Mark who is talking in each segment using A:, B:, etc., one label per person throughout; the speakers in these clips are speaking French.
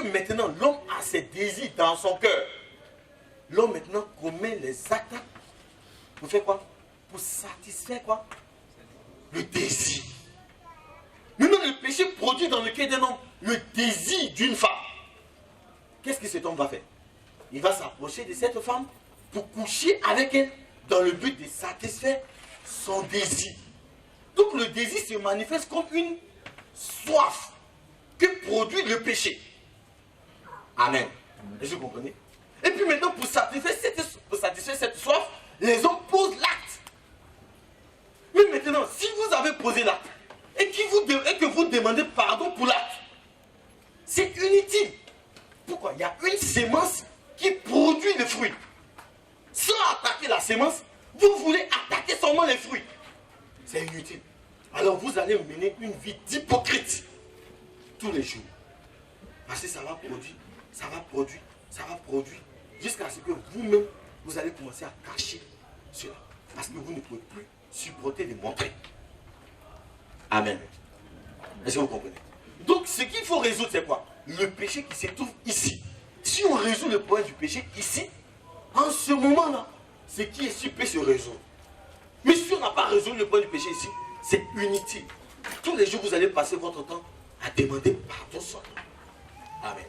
A: maintenant l'homme a ses désirs dans son cœur, l'homme maintenant commet les actes pour faire quoi? Pour satisfaire quoi? Le désir. Maintenant le péché produit dans le cœur d'un homme le désir d'une femme. Qu'est-ce que cet homme va faire? Il va s'approcher de cette femme pour coucher avec elle dans le but de satisfaire son désir. Donc le désir se manifeste comme une soif que produit le péché. Amen. Est-ce que vous comprenez? Et puis maintenant, pour satisfaire cette soif, les hommes posent l'acte. Mais maintenant, si vous avez posé l'acte et que vous demandez pardon pour l'acte, c'est inutile. Pourquoi? Il y a une sémence qui produit le fruit. Sans attaquer la sémence, vous voulez attaquer seulement les fruits. C'est inutile. Alors vous allez mener une vie d'hypocrite tous les jours. Parce que ça va produire, ça va produire, ça va produire, jusqu'à ce que vous-même, vous allez commencer à cacher cela. Parce que vous ne pouvez plus supporter de montrer. Amen. Est-ce que vous comprenez? Donc ce qu'il faut résoudre, c'est quoi? Le péché qui se trouve ici. Si on résout le problème du péché ici, en ce moment-là, ce qui est ici peut se résoudre. Mais si on n'a pas résolu le problème du péché ici, c'est inutile. Tous les jours, vous allez passer votre temps à demander pardon seulement. Amen.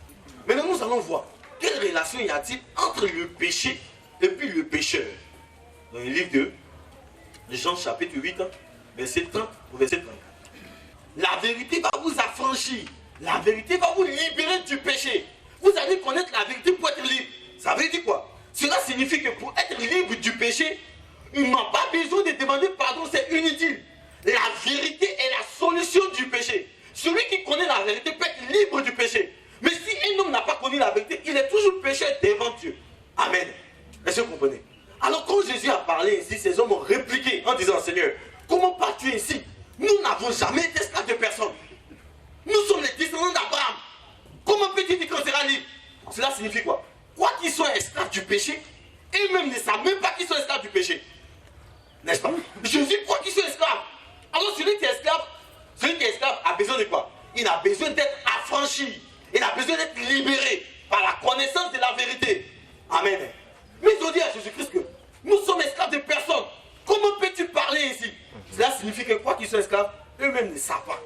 A: Maintenant, nous allons voir quelle relation y a-t-il entre le péché et puis le pécheur. Dans le livre de Jean chapitre 8, verset 30 au verset 34. La vérité va vous affranchir. La vérité va vous libérer du péché. Vous allez connaître la vérité pour être libre. Ça veut dire quoi? Cela signifie que pour être libre du péché, il n'a pas besoin de demander pardon, c'est inutile. La vérité est la solution du péché. Celui qui connaît la vérité peut être libre du péché. Mais si un homme n'a pas connu la vérité, il est toujours pécheur devant Dieu. Amen. Est-ce que vous comprenez? Alors quand Jésus a parlé ici, ces hommes ont répliqué en disant, Seigneur, comment parles-tu ici? Nous n'avons jamais été esclaves de personne. Nous sommes les descendants d'Abraham. Comment peux-tu dire qu'on sera libre? Cela signifie quoi? Quoi qu'ils soient esclaves du péché, eux-mêmes ne savent même pas qu'ils sont esclaves du péché. N'est-ce pas? Jésus croit qu'ils sont esclaves. Alors celui qui est esclave a besoin de quoi? Il a besoin d'être affranchi. Il a besoin d'être libéré par la connaissance de la vérité. Amen. Mais ils ont dit à Jésus-Christ que nous sommes esclaves de personne. Comment peux-tu parler ici? Cela signifie que quoi qu'ils soient esclaves, eux-mêmes ne savent pas.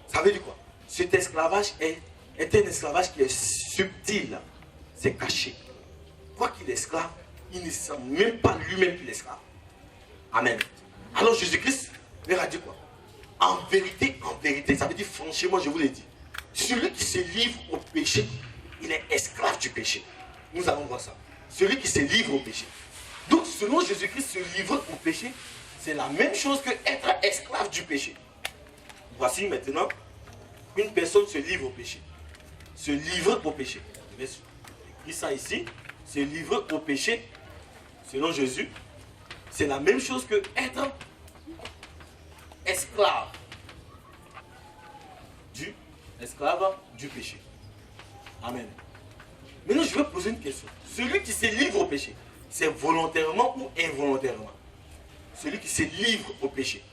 A: Ça veut dire quoi? Cet esclavage est un esclavage qui est subtil. C'est caché. Quoi qu'il est esclave, il ne sent même pas lui-même qu'il est esclave. Amen. Alors Jésus-Christ leur a dit quoi? En vérité, ça veut dire franchement, je vous l'ai dit. Celui qui se livre au péché, il est esclave du péché. Nous allons voir ça. Celui qui se livre au péché. Donc selon Jésus-Christ, se livrer au péché, c'est la même chose que être esclave du péché. Voici maintenant, une personne se livre au péché. Se livrer au péché. Je vais écrire ça ici. Se livrer au péché, selon Jésus, c'est la même chose que être esclave du péché. Amen. Maintenant, je vais poser une question. Celui qui se livre au péché, c'est volontairement ou involontairement? Celui qui se livre au péché.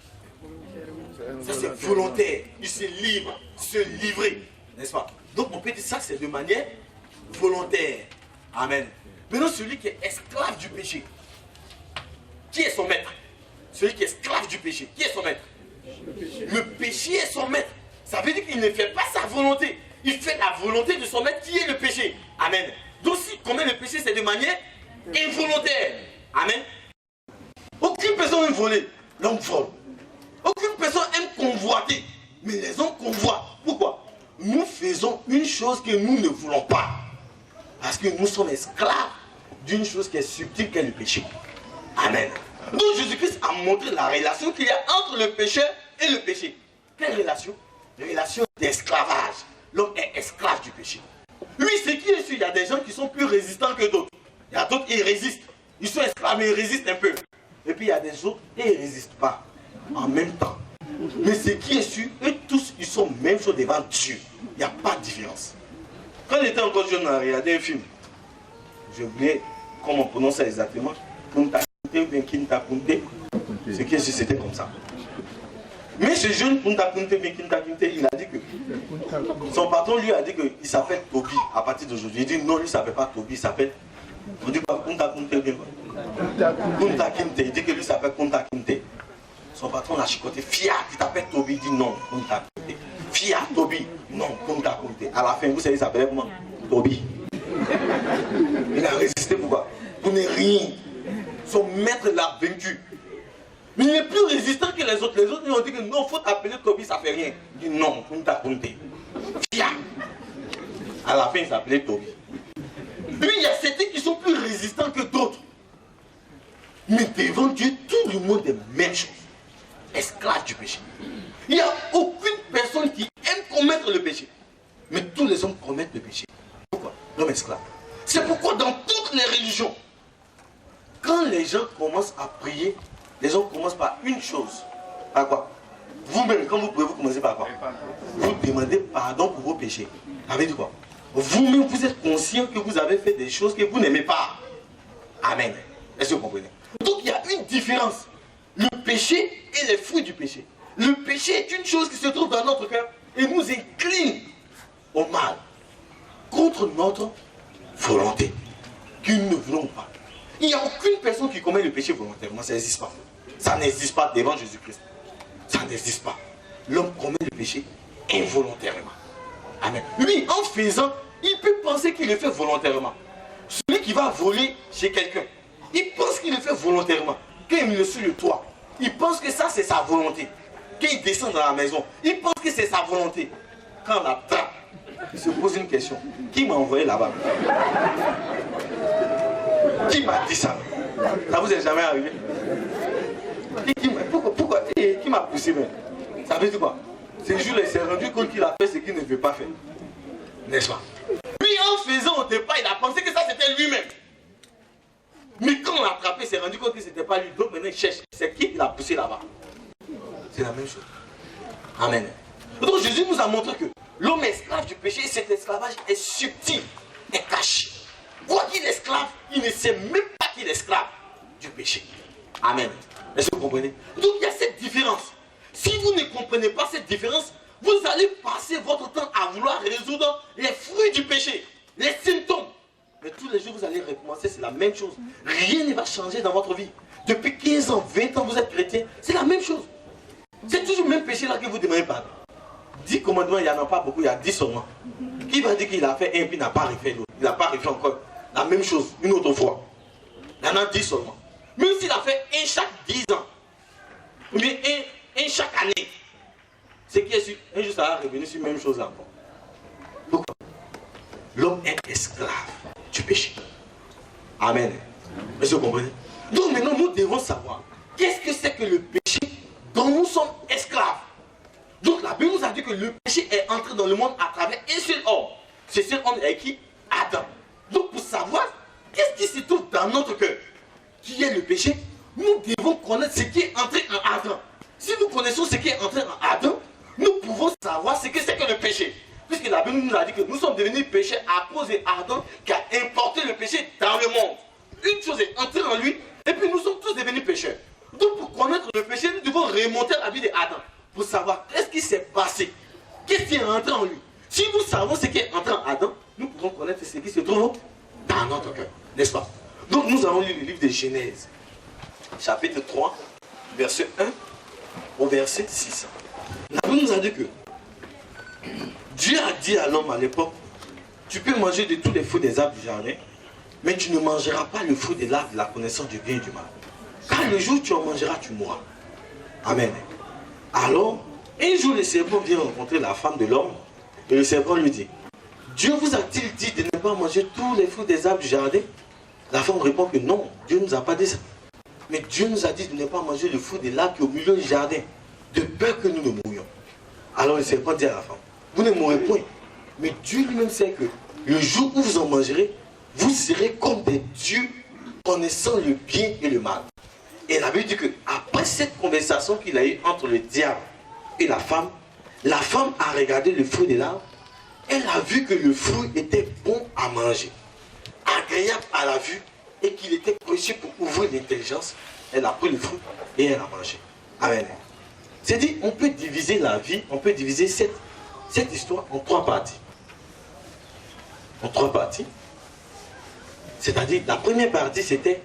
A: Ça, c'est volontaire. Il se livre, se livrer. N'est-ce pas? Donc, on peut dire ça que c'est de manière volontaire. Amen. Maintenant, celui qui est esclave du péché, qui est son maître? Celui qui est esclave du péché, qui est son maître? Le péché est son maître. Ça veut dire qu'il ne fait pas sa volonté. Il fait la volonté de son maître qui est le péché. Amen. Donc si commet le péché, c'est de manière involontaire. Amen. Aucune personne aime voler. L'homme vole. Aucune personne aime convoiter. Mais les hommes convoitent. Pourquoi? Nous faisons une chose que nous ne voulons pas. Parce que nous sommes esclaves d'une chose qui est subtile, qui est le péché. Amen. Donc Jésus-Christ a montré la relation qu'il y a entre le pécheur et le péché. Quelle relation? La relation d'esclavage. L'homme est esclave du péché. Oui, ce qui est sûr, il y a des gens qui sont plus résistants que d'autres. Il y a d'autres qui résistent. Ils sont esclaves, mais ils résistent un peu. Et puis il y a des autres qui ne résistent pas en même temps. Mais ce qui est sûr, eux tous, ils sont même chose devant Dieu. Il n'y a pas de différence. Quand j'étais encore jeune, on a regardé un film. J'ai oublié comment on prononce ça exactement. Ce qui est sûr, c'était comme ça. Mais ce jeune Punta Kunte, il a dit que Son patron lui a dit qu'il s'appelle Toby à partir d'aujourd'hui. Il dit non, lui ne s'appelle pas Toby, il s'appelle... On dit quoi? Kunta Kinte. Kunta Kinte. Il dit que lui s'appelle Kunta Kinte. Son patron l'a chicoté. Fia, tu t'appelles Toby. Il dit non, Kunta Kinte. Fia, Toby. Non, Kunta Kinte. À la fin, vous savez, il s'appelait comment? Toby. Il a résisté pourquoi? Pour ne rien. Son maître l'a vaincu. Mais il est plus résistant que les autres. Les autres ils ont dit que non, il faut t'appeler Toby, ça fait rien. Il dit non, Kunta Kinte. Fia. À la fin, il s'appelait Toby. Puis il y a certains qui sont plus résistants que d'autres. Mais devant Dieu, tout le monde est même chose. Esclave du péché. Il n'y a aucune personne qui aime commettre le péché. Mais tous les hommes commettent le péché. Pourquoi? L'homme esclave. C'est pourquoi dans toutes les religions, quand les gens commencent à prier, les gens commencent par une chose. Par quoi? Vous-même, quand vous priez, vous commencez par quoi? Vous demandez pardon pour vos péchés. Ça veut dire quoi? Vous-même, vous êtes conscient que vous avez fait des choses que vous n'aimez pas. Amen. Est-ce que vous comprenez? Donc il y a une différence. Le péché et les fruits du péché. Le péché est une chose qui se trouve dans notre cœur et nous incline au mal contre notre volonté que nous ne voulons pas. Il n'y a aucune personne qui commet le péché volontairement. Ça n'existe pas. Ça n'existe pas devant Jésus-Christ. Ça n'existe pas. L'homme commet le péché involontairement. Amen. Lui, en faisant, il peut penser qu'il le fait volontairement. Celui qui va voler chez quelqu'un, il pense qu'il le fait volontairement. Quand il est sur le toit, il pense que ça c'est sa volonté. Quand il descend dans la maison, il pense que c'est sa volonté. Quand on l'attrape, il se pose une question. Qui m'a envoyé là-bas? Qui m'a dit ça? Ça vous est jamais arrivé? Pourquoi? Qui m'a poussé même? Ça veut dire quoi? Ce jour-là, il s'est rendu compte qu'il a fait ce qu'il ne veut pas faire. N'est-ce pas? Puis en faisant au départ, il a pensé que ça c'était lui-même. Mais quand on l'a attrapé, il s'est rendu compte que ce n'était pas lui. Donc maintenant il cherche. C'est qui l'a poussé là-bas? C'est la même chose. Amen. Donc Jésus nous a montré que l'homme est esclave du péché et cet esclavage est subtil, est caché. Quoi qu'il est esclave, il ne sait même pas qu'il est esclave du péché. Amen. Est-ce que vous comprenez? Donc il y a cette différence. Si vous ne comprenez pas cette différence, vous allez passer votre temps à vouloir résoudre les fruits du péché, les symptômes. Mais tous les jours, vous allez recommencer, c'est la même chose. Rien ne va changer dans votre vie. Depuis 15 ans, 20 ans, vous êtes chrétien, c'est la même chose. C'est toujours le même péché là que vous demandez pardon. 10 commandements, il n'y en a pas beaucoup, il y a 10 seulement. Qui va dire qu'il a fait un, puis il n'a pas refait l'autre? Il n'a pas refait encore la même chose, une autre fois. Il y en a 10 seulement. Même s'il a fait un chaque 10 ans, ou bien un chaque année, c'est qui est sûr, un jour ça va revenir sur la même chose encore. Pourquoi? L'homme est esclave du péché. Amen. Est-ce que vous comprenez? Donc maintenant, nous devons savoir qu'est-ce que c'est que le péché dont nous sommes esclaves. Donc la Bible nous a dit que le péché est entré dans le monde à travers un seul homme. Ce seul homme est qui? Adam. Donc pour savoir qu'est-ce qui se trouve dans notre cœur, qui est le péché, nous devons connaître ce qui est entré en Adam. Si nous connaissons ce qui est entré en Adam, nous pouvons savoir ce que c'est que le péché. Puisque la Bible nous a dit que nous sommes devenus pécheurs à cause d'Adam qui a importé le péché dans le monde. Une chose est entrée en lui, et puis nous sommes tous devenus pécheurs. Donc pour connaître le péché, nous devons remonter à la vie d'Adam pour savoir qu'est-ce qui s'est passé, qu'est-ce qui est entré en lui. Si nous savons ce qui est entré en Adam, nous pouvons connaître ce qui se trouve dans notre cœur, n'est-ce pas? Donc nous avons lu le livre de Genèse, chapitre 3, verset 1 au verset 6. La Bible nous a dit que Dieu a dit à l'homme à l'époque, tu peux manger de tous les fruits des arbres du jardin, mais tu ne mangeras pas le fruit de l'arbre de la connaissance du bien et du mal. Car le jour où tu en mangeras, tu mourras. Amen. Alors, un jour le serpent vient rencontrer la femme de l'homme, et le serpent lui dit, Dieu vous a-t-il dit de ne pas manger tous les fruits des arbres du jardin? La femme répond que non, Dieu ne nous a pas dit ça. Mais Dieu nous a dit de ne pas manger le fruit de l'arbre qui est au milieu du jardin, de peur que nous ne mourions. Alors le serpent dit à la femme, vous ne mourrez point. Mais Dieu lui-même sait que le jour où vous en mangerez, vous serez comme des dieux connaissant le bien et le mal. Et la Bible dit qu'après cette conversation qu'il a eue entre le diable et la femme a regardé le fruit de l'arbre. Elle a vu que le fruit était bon à manger, agréable à la vue et qu'il était précieux pour ouvrir l'intelligence. Elle a pris le fruit et elle a mangé. Amen. C'est dit, on peut diviser la vie, on peut diviser cette cette histoire en 3 parties. En 3 parties. C'est-à-dire, la première partie, c'était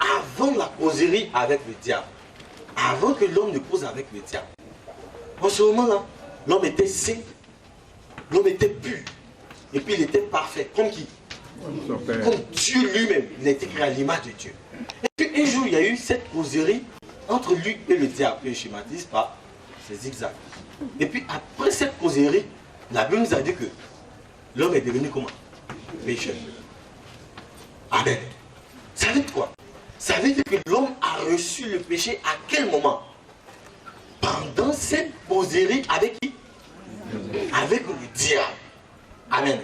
A: avant la causerie avec le diable. Avant que l'homme ne cause avec le diable. En ce moment-là, l'homme était saint, l'homme était pur, et puis il était parfait. Comme qui? Comme Dieu lui-même. Il a été créé à l'image de Dieu. Et puis un jour, il y a eu cette causerie entre lui et le diable. Je ne schématise pas, c'est zigzag. Et puis après cette causerie, la Bible nous a dit que l'homme est devenu comment? Pécheur. Amen. Ça veut dire quoi? Ça veut dire que l'homme a reçu le péché à quel moment? Pendant cette causerie avec qui? Avec le diable. Amen.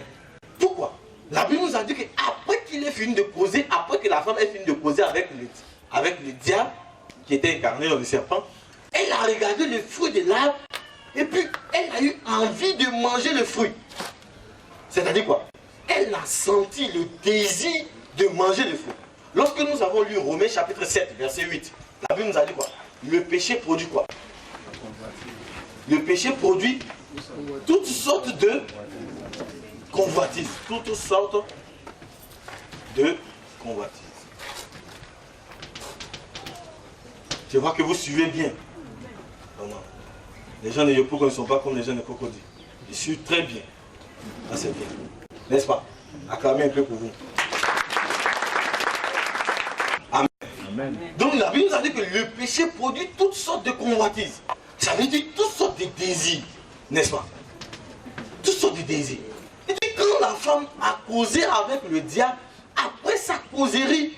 A: Pourquoi? La Bible nous a dit qu'après qu'il ait fini de causer, après que la femme ait fini de causer avec le diable, qui était incarné dans le serpent, elle a regardé le fruit de l'arbre, et puis elle a eu envie de manger le fruit. C'est-à-dire quoi? Elle a senti le désir de manger le fruit. Lorsque nous avons lu Romains chapitre 7, verset 8, la Bible nous a dit quoi? Le péché produit quoi? Le péché produit toutes sortes de convoitises. Toutes sortes de convoitises. Je vois que vous suivez bien. Non, non. Les gens de Yopougon ne sont pas comme les gens de Cocody. Ils suivent très bien. Ça c'est bien. N'est-ce pas? Acclamez un peu pour vous. Amen. Amen. Donc la Bible nous a dit que le péché produit toutes sortes de convoitises. Ça veut dire toutes sortes de désirs. N'est-ce pas? Toutes sortes de désirs. Et puis quand la femme a causé avec le diable, après sa causerie,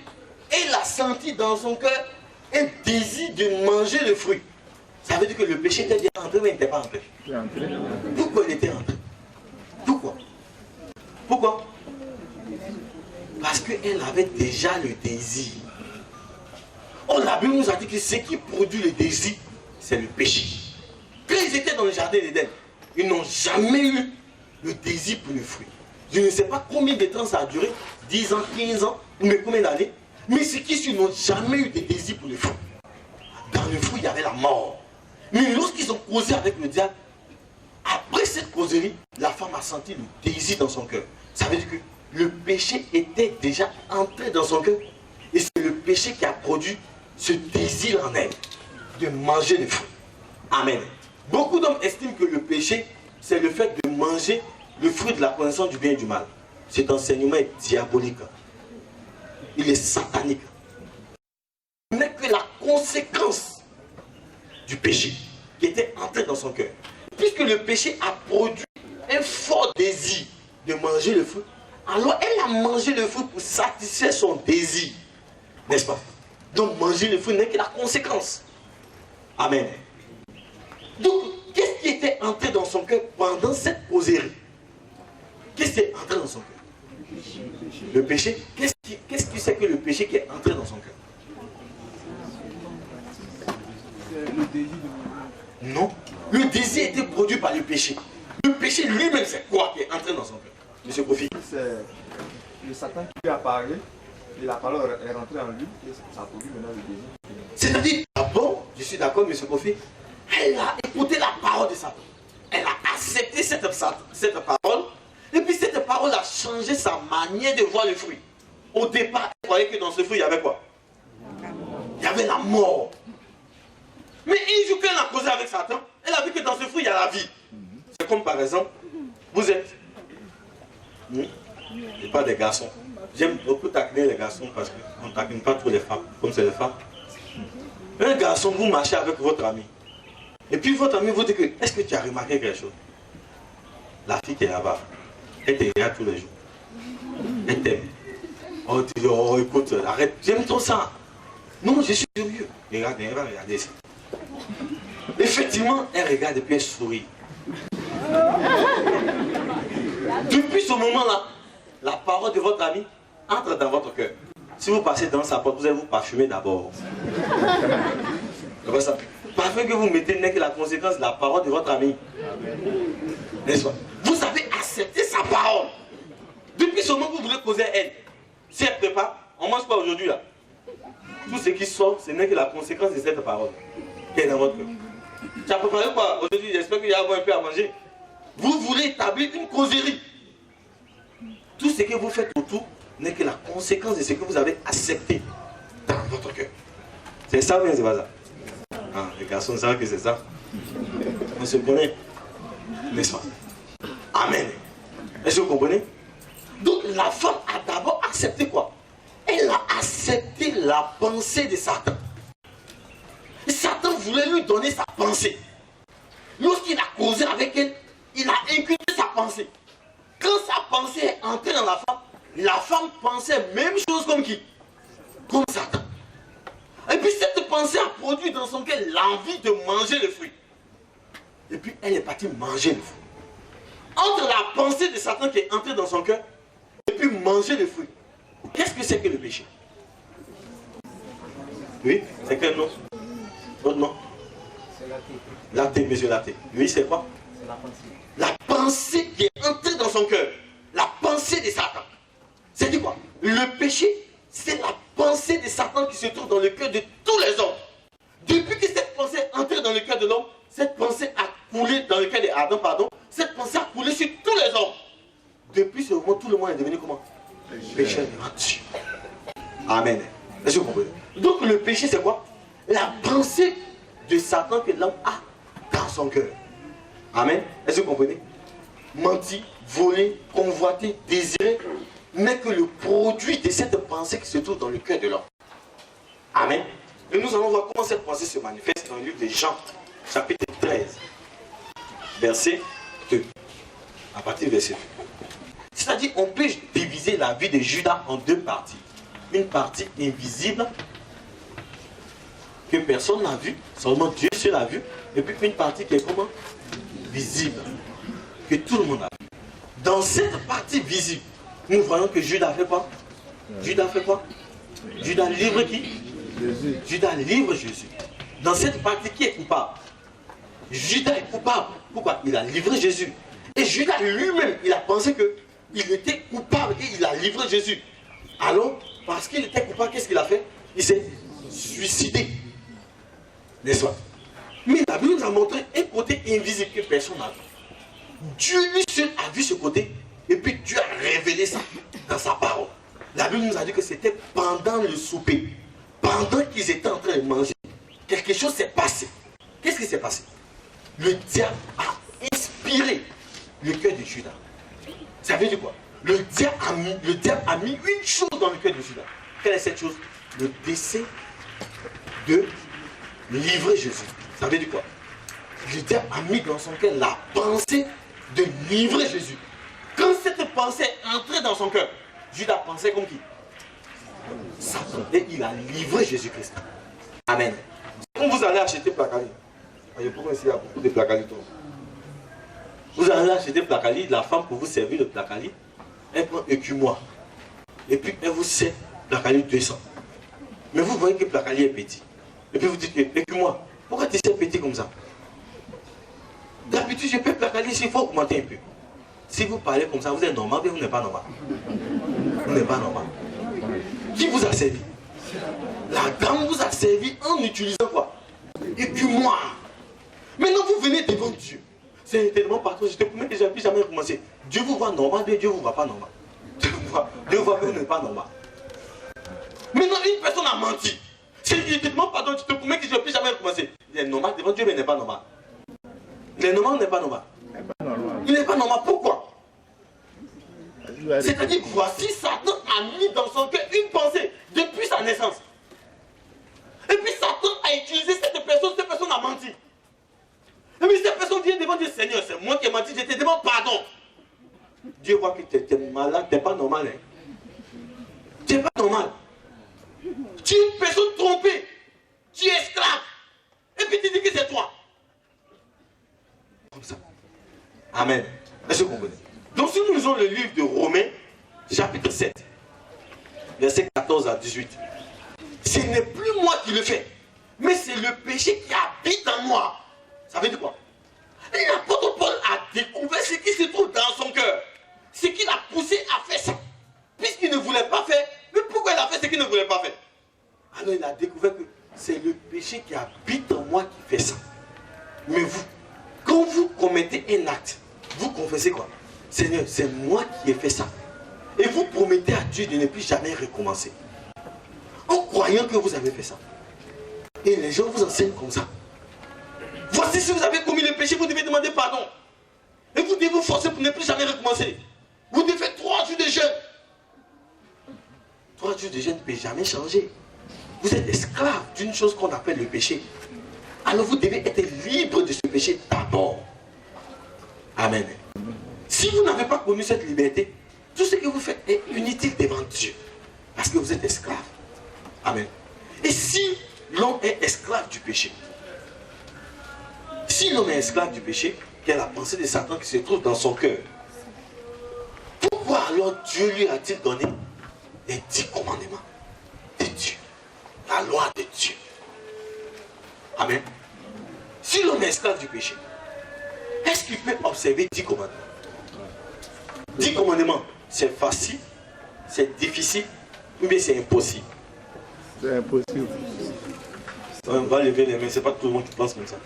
A: elle a senti dans son cœur un désir de manger le fruit. Ça veut dire que le péché était déjà entré, mais il n'était pas entré. Pourquoi il était entré? Pourquoi? Pourquoi? Parce qu'elle avait déjà le désir. Oh, la Bible nous a dit que ce qui produit le désir, c'est le péché. Quand ils étaient dans le jardin d'Éden, ils n'ont jamais eu le désir pour le fruit. Je ne sais pas combien de temps ça a duré, 10 ans, 15 ans, mais combien d'années. Mais ceux qui n'ont jamais eu de désir pour le fruit. Dans le fruit, il y avait la mort. Mais lorsqu'ils ont causé avec le diable, après cette causerie, la femme a senti le désir dans son cœur. Ça veut dire que le péché était déjà entré dans son cœur. Et c'est le péché qui a produit ce désir en elle de manger le fruit. Amen. Beaucoup d'hommes estiment que le péché, c'est le fait de manger le fruit de la connaissance du bien et du mal. Cet enseignement est diabolique. Il est satanique. Ce n'est que la conséquence du péché qui était entré dans son cœur. Puisque le péché a produit un fort désir de manger le fruit, alors elle a mangé le fruit pour satisfaire son désir. N'est-ce pas? Donc manger le fruit n'est que la conséquence. Amen. Donc, qu'est-ce qui était entré dans son cœur pendant cette causerie? Qu'est-ce qui est entré dans son cœur? Le péché. Qu'est-ce qui c'est que le péché qui est entré dans son cœur?
B: Le désir de...
A: Non. Le désir était produit par le péché. Le péché lui-même, c'est quoi qui est entré dans son cœur? Monsieur Kofi.
B: C'est le Satan qui lui a parlé et la parole est rentrée en lui et ça produit maintenant le désir.
A: C'est-à-dire, d'abord, je suis d'accord, monsieur Kofi, elle a écouté la parole de Satan. Elle a accepté cette parole. Et puis cette parole a changé sa manière de voir le fruit. Au départ, elle croyait que dans ce fruit, il y avait quoi? Il y avait la mort. Mais un jour qu'elle a causé avec Satan, elle a vu que dans ce fruit, il y a la vie. C'est comme par exemple, vous êtes... Et pas des garçons. J'aime beaucoup taquiner les garçons parce qu'on ne taquine pas trop les femmes, comme c'est les femmes. Un garçon, vous marchez avec votre ami. Et puis votre ami vous dit que, est-ce que tu as remarqué quelque chose? La fille qui est là-bas, elle te regarde tous les jours. Elle t'aime. Oh, tu dis, oh, écoute, arrête, j'aime trop ça. Non, je suis curieux. Regarde, elle va regarder ça. Effectivement, elle regarde et puis elle sourit. Depuis ce moment-là, la parole de votre ami entre dans votre cœur. Si vous passez dans sa porte, vous allez vous parfumer d'abord. C'est ça. Parfum que vous mettez n'est que la conséquence de la parole de votre ami. N'est-ce pas? Vous avez accepté sa parole. Depuis ce moment, vous voulez causer elle. Si elle ne plaît pas, on ne mange pas aujourd'hui là. Tout ce qui sort, ce n'est que la conséquence de cette parole qui est dans votre cœur. Tu as préparé quoi aujourd'hui? J'espère qu'il y a un peu à manger. Vous voulez établir une causerie. Tout ce que vous faites autour n'est que la conséquence de ce que vous avez accepté dans votre cœur. C'est ça ou bien c'est pas ça? Ah, les garçons savent que c'est ça. On se connaît, n'est-ce pas? Amen. Est-ce que vous comprenez? Donc la femme a d'abord accepté quoi? Elle a accepté la pensée de Satan. Satan voulait lui donner sa pensée. Lorsqu'il a causé avec elle, il a inculqué sa pensée. Quand sa pensée est entrée dans la femme pensait même chose comme qui? Comme Satan. Et puis cette pensée a produit dans son cœur l'envie de manger le fruit. Et puis elle est partie manger le fruit. Entre la pensée de Satan qui est entrée dans son cœur et puis manger le fruit, qu'est-ce que c'est que le péché? Oui, c'est quel nom? Votre nom?
C: C'est l'athée.
A: L'athée, monsieur l'athée. Oui, c'est quoi?
C: C'est la pensée.
A: La pensée qui est entrée dans son cœur. La pensée de Satan. C'est quoi? Le péché, c'est la pensée de Satan qui se trouve dans le cœur de tous les hommes. Depuis que cette pensée est entrée dans le cœur de l'homme, cette pensée a coulé dans le cœur d'Adam, pardon. Cette pensée a coulé sur tous les hommes. Depuis ce moment, tout le monde est devenu comment? Péché. Amen. Est-ce que vous comprenez? Donc le péché, c'est quoi? La pensée de Satan que l'homme a dans son cœur. Amen. Est-ce que vous comprenez? Mentir, voler, convoiter, désirer n'est que le produit de cette pensée qui se trouve dans le cœur de l'homme. Amen. Et nous allons voir comment cette pensée se manifeste dans le livre de Jean, chapitre 13, verset 2. À partir du verset 2. C'est-à-dire, on peut diviser la vie de Judas en deux parties. Une partie invisible, que personne n'a vue, seulement Dieu seul l'a vue, et puis une partie qui est comment? Visible, que tout le monde a vu. Dans cette partie visible, nous voyons que Judas fait quoi? Judas fait quoi? Judas livre qui? Jésus. Judas livre Jésus. Dans cette partie, qui est coupable? Judas est coupable. Pourquoi? Il a livré Jésus. Et Judas lui-même, il a pensé qu'il était coupable et il a livré Jésus. Alors, parce qu'il était coupable, qu'est-ce qu'il a fait? Il s'est suicidé. N'est-ce pas? Mais la Bible nous a montré un côté invisible que personne n'a vu. Dieu lui seul a vu ce côté et puis Dieu a révélé ça dans sa parole. La Bible nous a dit que c'était pendant le souper, pendant qu'ils étaient en train de manger, quelque chose s'est passé. Qu'est-ce qui s'est passé? Le diable a inspiré le cœur de Judas. Ça veut dire quoi? Le diable a mis une chose dans le cœur de Judas. Quelle est cette chose? Le dessein de livrer Jésus. Ça veut dire quoi? Le diable a mis dans son cœur la pensée de livrer Jésus. Quand cette pensée est entrée dans son cœur, Judas pensait comme qui? Satan. Et il a livré Jésus-Christ. Amen. Quand vous allez acheter Placali, il y a beaucoup de Placali. Vous allez acheter Placali, la femme pour vous servir le Placali, elle prend écumoire. Et puis elle vous sert Placali 200. Mais vous voyez que Placali est petit. Et puis vous dites, écumoire, pourquoi tu sais petit comme ça? D'habitude, je peux Placali, il faut augmenter un peu. Si vous parlez comme ça, vous êtes normal, mais vous n'êtes pas normal. Vous n'êtes pas normal. Qui vous a servi? La dame vous a servi en utilisant quoi? Écumoire. Maintenant, vous venez devant Dieu. C'est tellement partout, je te promets que je n'ai jamais commencé. Dieu vous voit normal, mais Dieu ne vous voit pas normal. Dieu vous voit que vous n'êtes pas normal. Maintenant, une personne a menti. Si je te demande pardon, je te promets que je ne peux jamais recommencer. Il est normal devant Dieu, mais il n'est pas normal. Il est normal ou n'est pas normal? Il n'est pas normal. Pourquoi? C'est-à-dire, voici, Satan a mis dans son cœur une pensée depuis sa naissance. Et puis Satan a utilisé cette personne a menti. Et puis cette personne vient devant Dieu, Seigneur, c'est moi qui ai menti, je te demande pardon. Dieu voit que tu es malade, tu n'es pas normal. Hein? Tu n'es pas normal. Tu es une personne trompée. Tu es esclave. Et puis tu dis que c'est toi. Comme ça. Amen. Est-ce que vous comprenez? Donc si nous lisons le livre de Romains, chapitre 7, versets 14 à 18, ce n'est plus moi qui le fais, mais c'est le péché qui habite en moi. Ça veut dire quoi? Et l'apôtre Paul a découvert ce qui se trouve dans son cœur. Ce qui l'a poussé à faire ça. Puisqu'il ne voulait pas faire, mais pourquoi il a fait ce qu'il ne voulait pas faire? Alors il a découvert que c'est le péché qui habite en moi qui fait ça. Mais vous confessez quoi? Seigneur, c'est moi qui ai fait ça. Et vous promettez à Dieu de ne plus jamais recommencer. En croyant que vous avez fait ça. Et les gens vous enseignent comme ça. Voici si vous avez commis le péché, vous devez demander pardon. Et vous devez vous forcer pour ne plus jamais recommencer. Vous devez faire 3 jours de jeûne. 3 jours de jeûne ne peut jamais changer. Vous êtes esclave d'une chose qu'on appelle le péché. Alors vous devez être libre de ce péché d'abord. Amen. Si vous n'avez pas connu cette liberté, tout ce que vous faites est inutile devant Dieu. Parce que vous êtes esclave. Amen. Et si l'homme est esclave du péché, si l'homme est esclave du péché, quelle est la pensée de Satan qui se trouve dans son cœur? Pourquoi alors Dieu lui a-t-il donné les 10 commandements de Dieu? La loi de Dieu. Amen. Si l'homme est esclave du péché, est-ce qu'il peut observer 10 commandements? 10 commandements, c'est facile, c'est difficile, ou bien c'est impossible?
D: C'est impossible.
A: On va lever les mains, c'est pas tout le monde qui pense comme ça.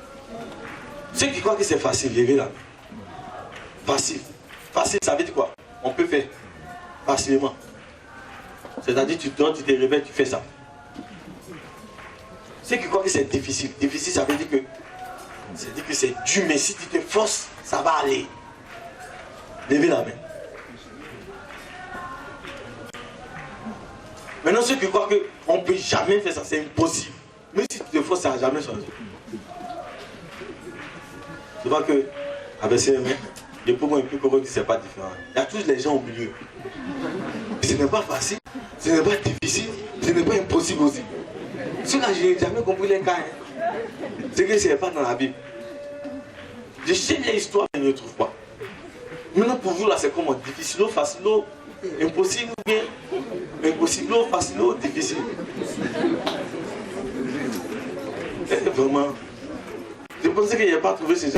A: Ceux qui croient que c'est facile, levez la main. Facile. Facile, ça veut dire quoi? On peut faire facilement. C'est-à-dire, tu dors, tu te réveilles, tu fais ça. Ceux qui croient que c'est difficile, difficile, ça veut dire que c'est dur, mais si tu te forces, ça va aller. Levez la main. Maintenant, ceux qui croient qu'on ne peut jamais faire ça, c'est impossible. Mais si tu te forces, ça n'a jamais changé. Tu vois que, avec ces mains, le pauvre un peu comme dit, c'est pas différent. Il y a tous les gens au milieu. Ce n'est pas facile, ce n'est pas difficile, ce n'est pas impossible aussi. Ce que je n'ai jamais compris les cas, c'est que ce n'est pas dans la Bible. Je cherche l'histoire, mais je ne trouve pas. Maintenant, pour vous, là, c'est comment? Difficile ou facile ou impossible ou bien impossible ou facile ou difficile? C'est vraiment... Je pensais qu'il n'y a pas trouvé ces gens.